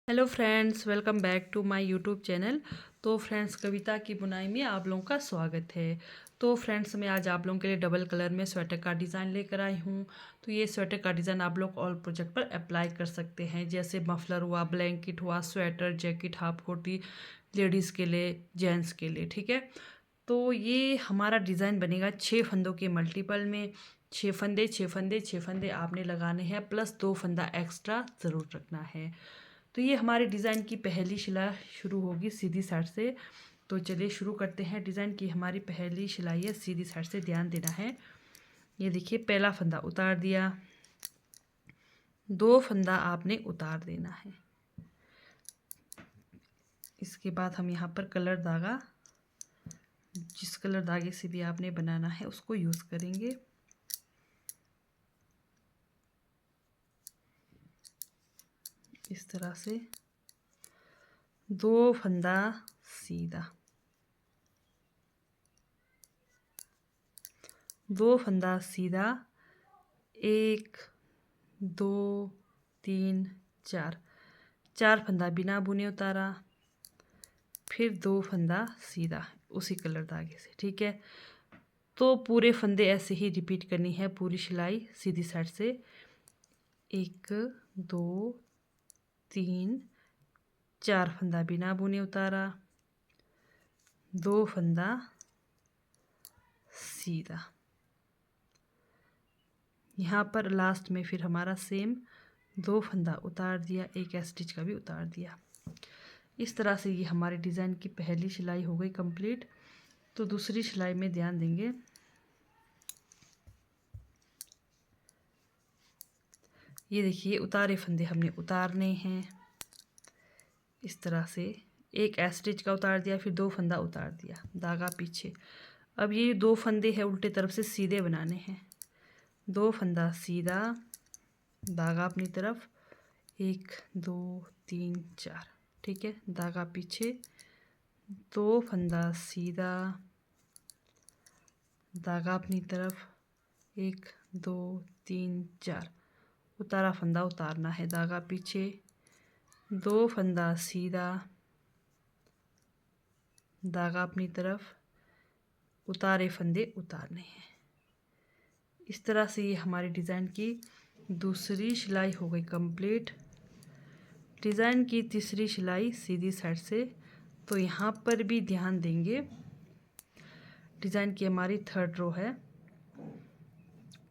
Hello friends, welcome back to my YouTube channel. तो friends, कविता की बुनाई में आप लोगों का स्वागत है। तो फ्रेंड्स, मैं आज आप लोगों के लिए डबल कलर में स्वेटर का डिज़ाइन लेकर आई हूँ। तो ये स्वेटर का डिज़ाइन आप लोग ऑल प्रोजेक्ट पर अप्लाई कर सकते हैं, जैसे मफलर हुआ, ब्लैंकेट हुआ, स्वेटर, जैकेट, हाफ कोटी, लेडीज़ के लिए, जेंट्स के लिए। ठीक है। तो ये हमारा डिज़ाइन बनेगा 6 फंदों के मल्टीपल में। 6 फंदे 6 फंदे 6 फंदे आपने लगाने हैं, प्लस 2 फंदा एक्स्ट्रा ज़रूर रखना है। तो ये हमारे डिज़ाइन की पहली सिलाई शुरू होगी सीधी साइड से। तो चलिए शुरू करते हैं। डिज़ाइन की हमारी पहली सिलाई है सीधी साइड से, ध्यान देना है। ये देखिए, पहला फंदा उतार दिया, 2 फंदा आपने उतार देना है। इसके बाद हम यहाँ पर कलर धागा, जिस कलर धागे से भी आपने बनाना है उसको यूज़ करेंगे। इस तरह से 2 फंदा सीधा, 2 फंदा सीधा, 1 2 3 4, 4 फंदा बिना बुने उतारा, फिर 2 फंदा सीधा उसी कलर धागे से। ठीक है। तो पूरे फंदे ऐसे ही रिपीट करनी है, पूरी सिलाई सीधी साइड से। 1 2 3 4 फंदा बिना बुने उतारा, 2 फंदा सीधा। यहाँ पर लास्ट में फिर हमारा सेम 2 फंदा उतार दिया, एक स्टिच का भी उतार दिया। इस तरह से ये हमारे डिज़ाइन की पहली सिलाई हो गई कंप्लीट। तो दूसरी सिलाई में ध्यान देंगे। ये देखिए, उतारे फंदे हमने उतारने हैं इस तरह से। एक स्टिच का उतार दिया, फिर 2 फंदा उतार दिया, धागा पीछे। अब ये 2 फंदे हैं उल्टे तरफ से सीधे बनाने हैं। 2 फंदा सीधा, धागा अपनी तरफ, 1 2 3 4। ठीक है। धागा पीछे, 2 फंदा सीधा, धागा अपनी तरफ, 1 2 3 4। उतारा फंदा उतारना है, धागा पीछे, 2 फंदा सीधा, धागा अपनी तरफ, उतारे फंदे उतारने हैं। इस तरह से ये हमारी डिज़ाइन की दूसरी सिलाई हो गई कंप्लीट। डिज़ाइन की तीसरी सिलाई सीधी साइड से। तो यहाँ पर भी ध्यान देंगे। डिज़ाइन की हमारी थर्ड रो है।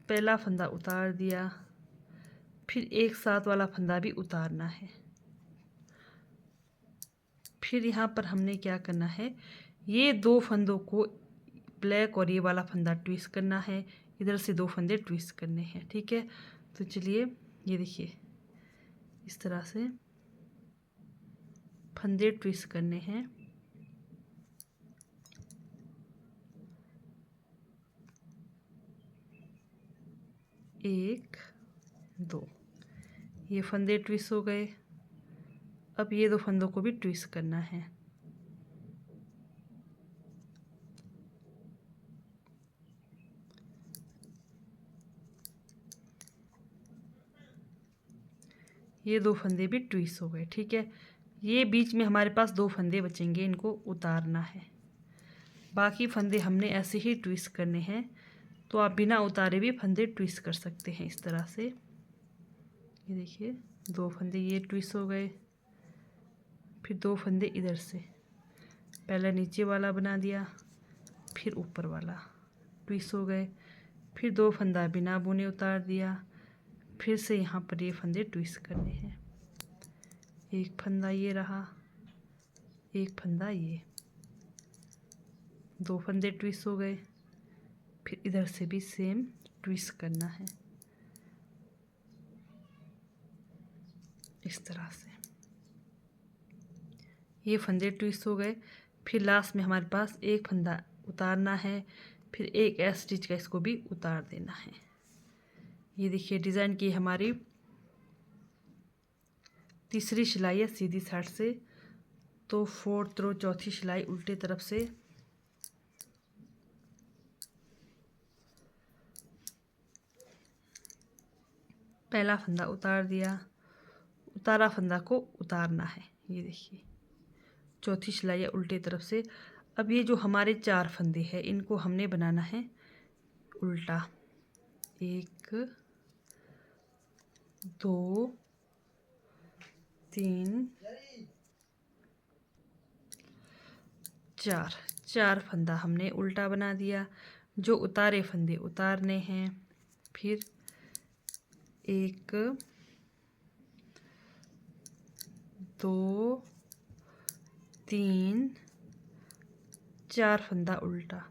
पहला फंदा उतार दिया, फिर एक साथ वाला फंदा भी उतारना है। फिर यहाँ पर हमने क्या करना है, ये 2 फंदों को, ब्लैक और ये वाला फंदा ट्विस्ट करना है, इधर से 2 फंदे ट्विस्ट करने हैं। ठीक है। तो चलिए, ये देखिए, इस तरह से फंदे ट्विस्ट करने हैं। एक 2, ये फंदे ट्विस्ट हो गए। अब ये 2 फंदों को भी ट्विस्ट करना है। ये 2 फंदे भी ट्विस्ट हो गए। ठीक है। ये बीच में हमारे पास 2 फंदे बचेंगे, इनको उतारना है। बाकी फंदे हमने ऐसे ही ट्विस्ट करने हैं। तो आप बिना उतारे भी फंदे ट्विस्ट कर सकते हैं इस तरह से। ये देखिए, 2 फंदे ये ट्विस्ट हो गए, फिर 2 फंदे इधर से, पहले नीचे वाला बना दिया, फिर ऊपर वाला ट्विस्ट हो गए, फिर 2 फंदा बिना बुने उतार दिया, फिर से यहाँ पर ये फंदे ट्विस्ट करने हैं। एक फंदा ये रहा, एक फंदा ये, 2 फंदे ट्विस्ट हो गए, फिर इधर से भी सेम ट्विस्ट करना है इस तरह से। ये फंदे ट्विस्ट हो गए। फिर लास्ट में हमारे पास एक फंदा उतारना है, फिर एक स्टिच का इसको भी उतार देना है। ये देखिए, डिज़ाइन की हमारी तीसरी सिलाई है सीधी साइड से। तो फोर्थ रो, चौथी सिलाई उल्टे तरफ से। पहला फंदा उतार दिया, उतारा फंदा को उतारना है। ये देखिए चौथी सिलाई है उल्टे तरफ से। अब ये जो हमारे 4 फंदे हैं इनको हमने बनाना है उल्टा। 1 2 3 4, 4 फंदा हमने उल्टा बना दिया। जो उतारे फंदे उतारने हैं। फिर 1 2 3 4 फंदा उल्टा,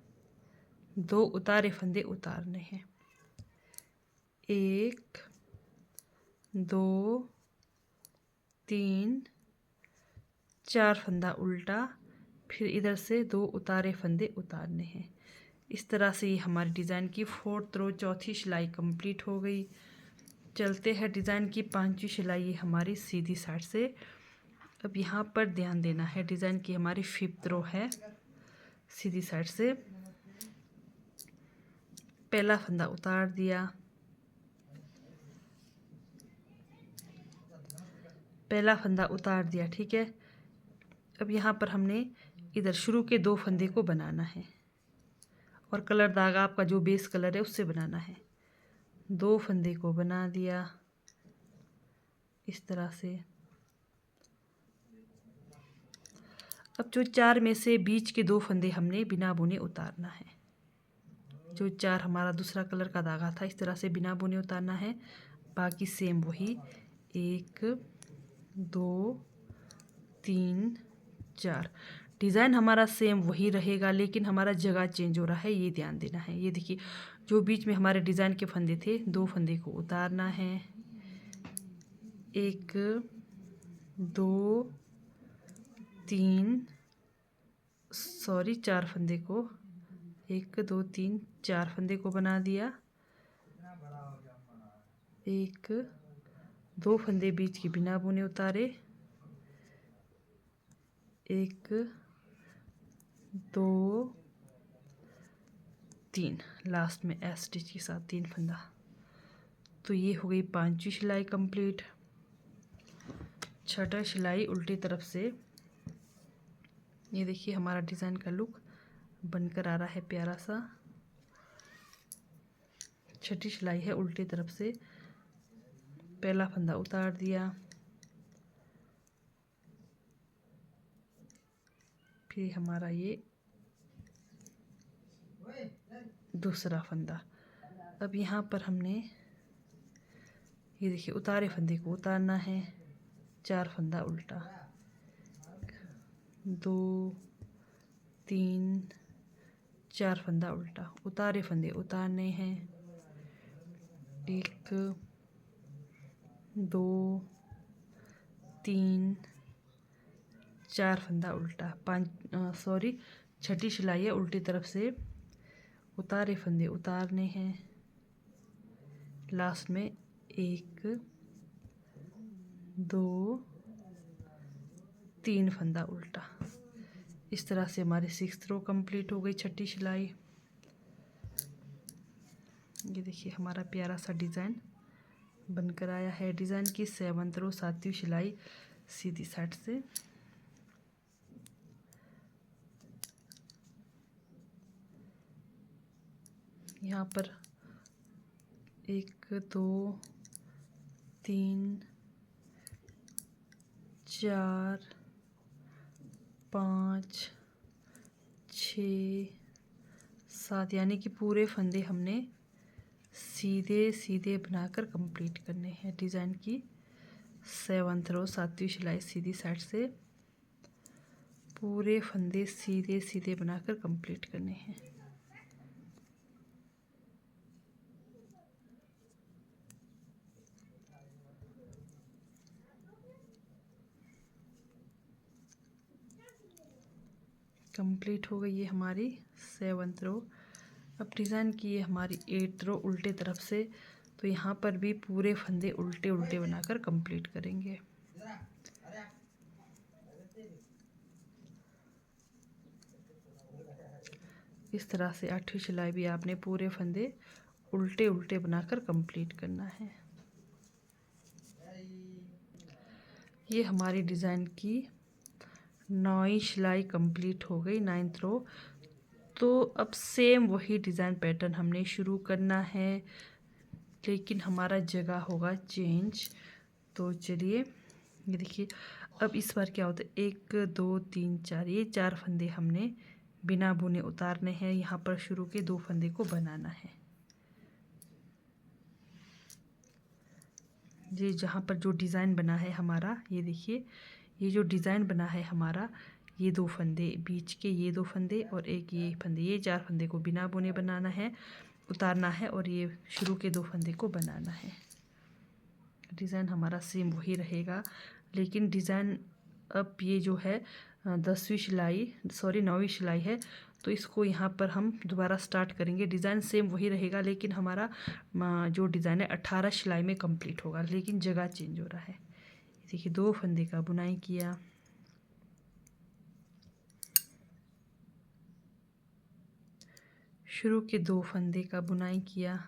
2 उतारे फंदे उतारने हैं। 1 2 3 4 फंदा उल्टा, फिर इधर से 2 उतारे फंदे उतारने हैं। इस तरह से ये हमारी डिज़ाइन की 4th रो चौथी सिलाई कंप्लीट हो गई। चलते हैं डिज़ाइन की 5वीं सिलाई ये हमारी सीधी साइड से। अब यहाँ पर ध्यान देना है, डिज़ाइन की हमारी 5th रो है सीधी साइड से। पहला फंदा उतार दिया, पहला फंदा उतार दिया, ठीक है। अब यहाँ पर हमने इधर शुरू के 2 फंदे को बनाना है और कलर धागा आपका जो बेस कलर है उससे बनाना है। 2 फंदे को बना दिया इस तरह से। अब जो 4 में से बीच के 2 फंदे हमने बिना बुने उतारना है। जो 4 हमारा दूसरा कलर का धागा था इस तरह से बिना बुने उतारना है। बाकी सेम वही 1 2 3 4। डिज़ाइन हमारा सेम वही रहेगा लेकिन हमारा जगह चेंज हो रहा है, ये ध्यान देना है। ये देखिए जो बीच में हमारे डिज़ाइन के फंदे थे 2 फंदे को उतारना है। 1 2 3 4 फंदे को 1 2 3 4 फंदे को बना दिया। 1 2 फंदे बीच के बिना बुने उतारे। 1 2 3 लास्ट में एस स्टिच के साथ 3 फंदा। तो ये हो गई 5वीं सिलाई कंप्लीट। छठा सिलाई उल्टी तरफ से। ये देखिए हमारा डिज़ाइन का लुक बनकर आ रहा है प्यारा सा। छठी सिलाई है उल्टी तरफ से। पहला फंदा उतार दिया, फिर हमारा ये दूसरा फंदा। अब यहाँ पर हमने ये देखिए उतारे फंदे को उतारना है। 4 फंदा उल्टा, 2 3 4 फंदा उल्टा, उतारे फंदे उतारने हैं। 1 2 3 4 फंदा उल्टा। छठी सिलाई है उल्टी तरफ से। उतारे फंदे उतारने हैं। लास्ट में 1 2 3 फंदा उल्टा। इस तरह से हमारी 6th रो कंप्लीट हो गई छठी सिलाई। ये देखिए हमारा प्यारा सा डिज़ाइन बनकर आया है। डिज़ाइन की 7th रो 7वीं सिलाई सीधी साइड से। यहाँ पर 1 2 3 4 5 6 7 यानी कि पूरे फंदे हमने सीधे सीधे बनाकर कंप्लीट करने हैं। डिज़ाइन की 7th रो 7वीं सिलाई सीधी साइड से पूरे फंदे सीधे सीधे बनाकर कंप्लीट करने हैं। कंप्लीट हो गई ये हमारी 7th रो। अब डिज़ाइन की ये हमारी 8th रो उल्टे तरफ से। तो यहाँ पर भी पूरे फंदे उल्टे उल्टे बनाकर कंप्लीट करेंगे। इस तरह से 8वीं सिलाई भी आपने पूरे फंदे उल्टे उल्टे बनाकर कंप्लीट करना है। ये हमारी डिज़ाइन की 9वीं सिलाई कंप्लीट हो गई, 9th रो। तो अब सेम वही डिज़ाइन पैटर्न हमने शुरू करना है, लेकिन हमारा जगह होगा चेंज। तो चलिए, ये देखिए अब इस बार क्या होता है, 1 2 3 4, ये 4 फंदे हमने बिना बुने उतारने हैं। यहाँ पर शुरू के 2 फंदे को बनाना है। ये जहाँ पर जो डिज़ाइन बना है हमारा, ये देखिए, ये जो डिज़ाइन बना है हमारा, ये 2 फंदे बीच के, ये 2 फंदे और एक ये फंदे, ये 4 फंदे को बिना बुने बनाना है, उतारना है, और ये शुरू के 2 फंदे को बनाना है। डिज़ाइन हमारा सेम वही रहेगा, लेकिन डिज़ाइन अब ये जो है 10वीं सिलाई, सॉरी 9वीं सिलाई है, तो इसको यहाँ पर हम दोबारा स्टार्ट करेंगे। डिज़ाइन सेम वही रहेगा, लेकिन हमारा जो डिज़ाइन है 18 सिलाई में कंप्लीट होगा, लेकिन जगह चेंज हो रहा है। देखिए 2 फंदे का बुनाई किया, शुरू के 2 फंदे का बुनाई किया,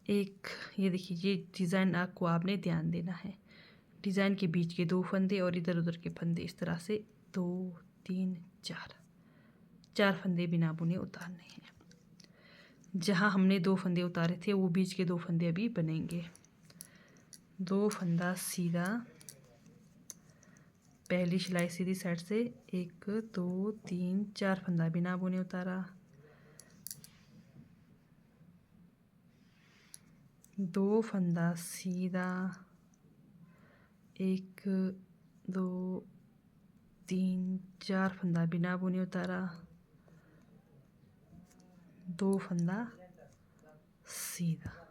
एक, ये देखिए ये डिज़ाइन आपको आपने ध्यान देना है, डिज़ाइन के बीच के 2 फंदे और इधर उधर के फंदे इस तरह से 2 3 4 फंदे बिना बुने उतारने हैं। जहाँ हमने 2 फंदे उतारे थे वो बीच के 2 फंदे अभी बनेंगे। 2 फंदा सीधा, पहली सिलाई सीधी साइड से 1 2 3 4 फंदा बिना बुने उतारा, 2 फंदा सीधा, 1 2 3 4 फंदा बिना बुने उतारा, 2 फंदा सीधा।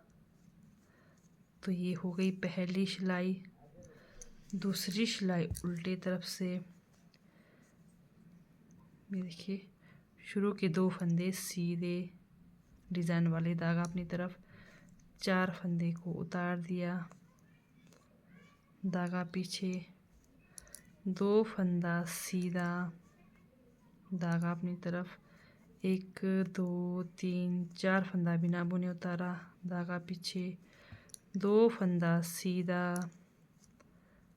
तो ये हो गई पहली सिलाई। दूसरी सिलाई उल्टे तरफ से, ये देखिए शुरू के 2 फंदे सीधे, डिज़ाइन वाले धागा अपनी तरफ, 4 फंदे को उतार दिया, धागा पीछे, 2 फंदा सीधा, धागा अपनी तरफ, 1 2 3 4 फंदा बिना बुने उतारा, धागा पीछे, 2 फंदा सीधा,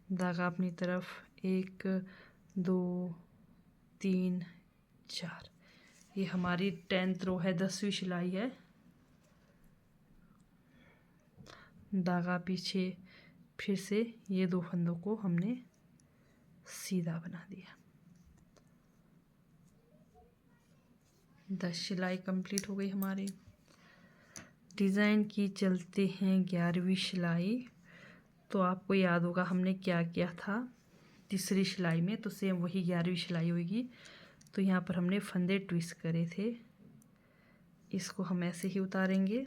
धागा अपनी तरफ, 1 2 3 4। ये हमारी 10th रो है, 10वीं सिलाई है। धागा पीछे, फिर से ये 2 फंदों को हमने सीधा बना दिया। 10 सिलाई कंप्लीट हो गई हमारी। डिज़ाइन की चलते हैं 11वीं सिलाई। तो आपको याद होगा हमने क्या किया था तीसरी सिलाई में, तो सेम वही 11वीं सिलाई होगी। तो यहाँ पर हमने फंदे ट्विस्ट करे थे, इसको हम ऐसे ही उतारेंगे।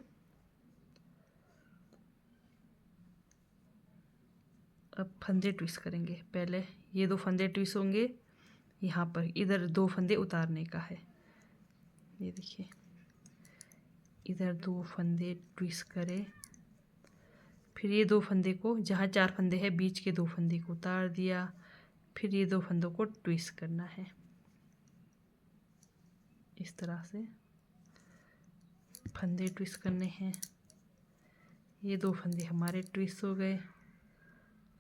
अब फंदे ट्विस्ट करेंगे, पहले ये 2 फंदे ट्विस्ट होंगे, यहाँ पर इधर 2 फंदे उतारने का है। ये देखिए इधर 2 फंदे ट्विस्ट करे, फिर ये 2 फंदे को, जहाँ 4 फंदे हैं बीच के 2 फंदे को उतार दिया, फिर ये 2 फंदों को ट्विस्ट करना है इस तरह से, फंदे ट्विस्ट करने हैं। ये 2 फंदे हमारे ट्विस्ट हो गए।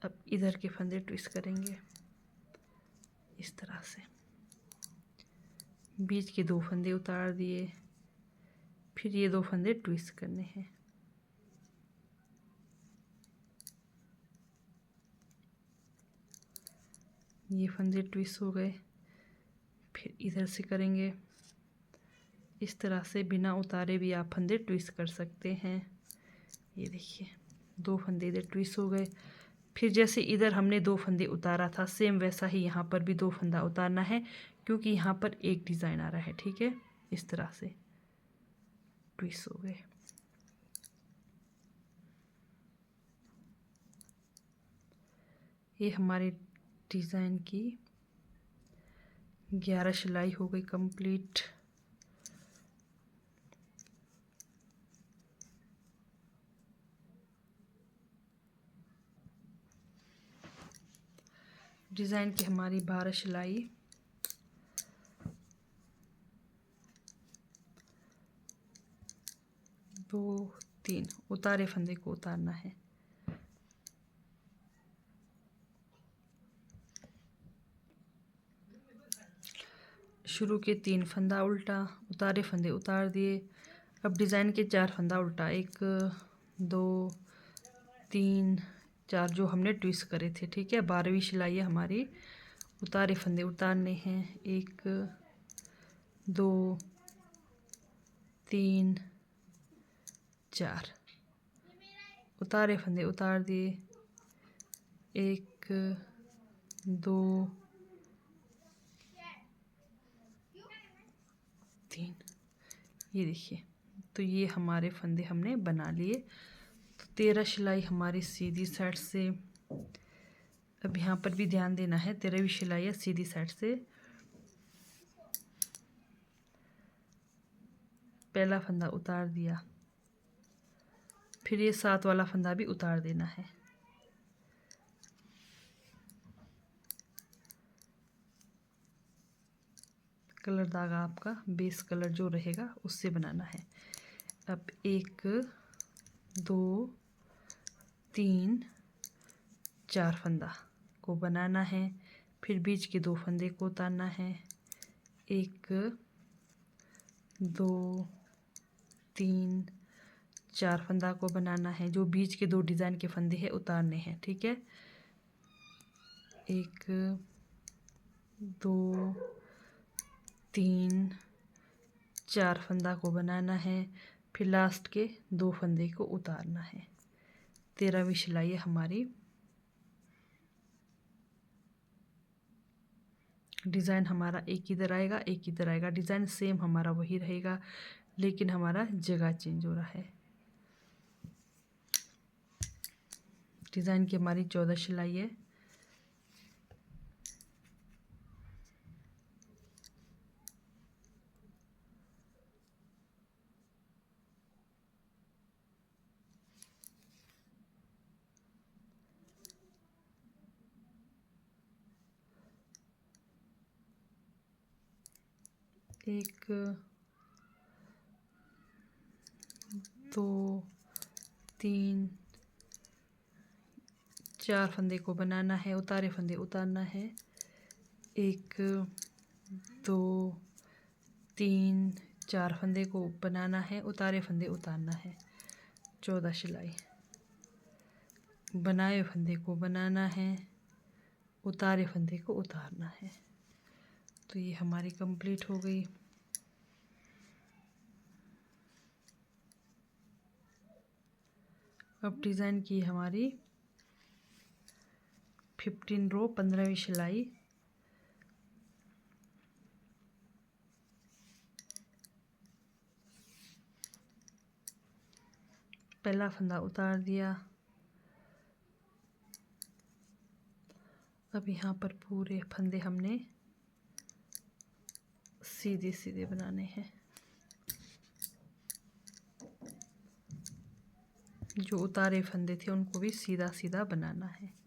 अब इधर के फंदे ट्विस्ट करेंगे इस तरह से, बीच के 2 फंदे उतार दिए, फिर ये 2 फंदे ट्विस्ट करने हैं। ये फंदे ट्विस्ट हो गए, फिर इधर से करेंगे इस तरह से, बिना उतारे भी आप फंदे ट्विस्ट कर सकते हैं। ये देखिए 2 फंदे इधर ट्विस्ट हो गए, फिर जैसे इधर हमने 2 फंदे उतारा था सेम वैसा ही यहाँ पर भी 2 फंदा उतारना है, क्योंकि यहाँ पर एक डिज़ाइन आ रहा है। ठीक है, इस तरह से ट्विस्ट हो गए। ये हमारे डिज़ाइन की 11 सिलाई हो गई कंप्लीट। डिज़ाइन की हमारी 12 सिलाई, दो 3 उतारे फंदे को उतारना है। शुरू के 3 फंदा उल्टा, उतारे फंदे उतार दिए। अब डिज़ाइन के 4 फंदा उल्टा, 1 2 3 4 जो हमने ट्विस्ट करे थे, ठीक है। 12वीं सिलाई है हमारी। उतारे फंदे उतारने हैं, 1 2 3 4, उतारे फंदे उतार दिए, 1 2 3, ये देखिए। तो ये हमारे फंदे हमने बना लिए। तो 13 सिलाई हमारी सीधी साइड से। अब यहाँ पर भी ध्यान देना है, 13वीं सिलाई है सीधी साइड से। पहला फंदा उतार दिया, फिर ये 7 वाला फंदा भी उतार देना है। कलर धागा आपका बेस कलर जो रहेगा उससे बनाना है। अब 1 2 3 4 फंदा को बनाना है, फिर बीच के 2 फंदे को उतारना है। 1 2 3 4 फंदा को बनाना है, जो बीच के 2 डिज़ाइन के फंदे हैं उतारने हैं, ठीक है। 1 2 3 4 फंदा को बनाना है, फिर लास्ट के 2 फंदे को उतारना है। 13वीं सिलाई है हमारी। डिज़ाइन हमारा एक इधर आएगा, एक इधर आएगा। डिज़ाइन सेम हमारा वही रहेगा, लेकिन हमारा जगह चेंज हो रहा है। डिज़ाइन की हमारी 14 सिलाई है। एक 2 3 4 फंदे को बनाना है, उतारे फंदे उतारना है। 1 2 3 4 फंदे को बनाना है, उतारे फंदे उतारना है। 14 सिलाई। बनाए फंदे को बनाना है, उतारे फंदे को उतारना है। तो ये हमारी कंप्लीट हो गई। अब डिज़ाइन की हमारी 15 रो 15वीं सिलाई। पहला फंदा उतार दिया। अब यहाँ पर पूरे फंदे हमने सीधे सीधे बनाने हैं। जो उतारे फंदे थे उनको भी सीधा सीधा बनाना है।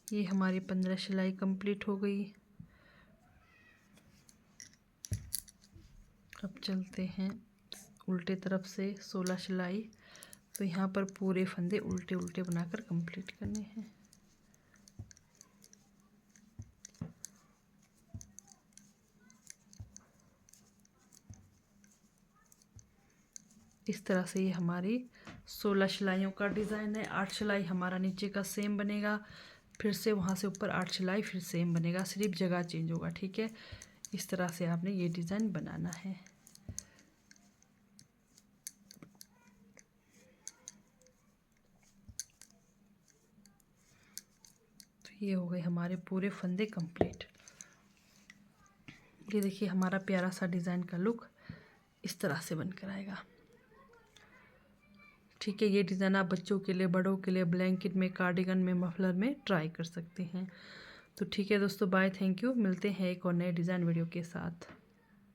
ये हमारी 15 सिलाई कंप्लीट हो गई। अब चलते हैं उल्टे तरफ से 16 सिलाई। तो यहाँ पर पूरे फंदे उल्टे उल्टे बनाकर कंप्लीट करने हैं। इस तरह से ये हमारी 16 सिलाइयों का डिज़ाइन है। 8 सिलाई हमारा नीचे का सेम बनेगा, फिर से वहाँ से ऊपर 8 सिलाई फिर सेम बनेगा, सिर्फ जगह चेंज होगा, ठीक है। इस तरह से आपने ये डिज़ाइन बनाना है। तो ये हो गए हमारे पूरे फंदे कंप्लीट। ये देखिए हमारा प्यारा सा डिज़ाइन का लुक इस तरह से बनकर आएगा, ठीक है। ये डिज़ाइन आप बच्चों के लिए, बड़ों के लिए, ब्लैंकेट में, कार्डिगन में, मफलर में ट्राई कर सकते हैं। तो ठीक है दोस्तों, बाय, थैंक यू। मिलते हैं एक और नए डिज़ाइन वीडियो के साथ।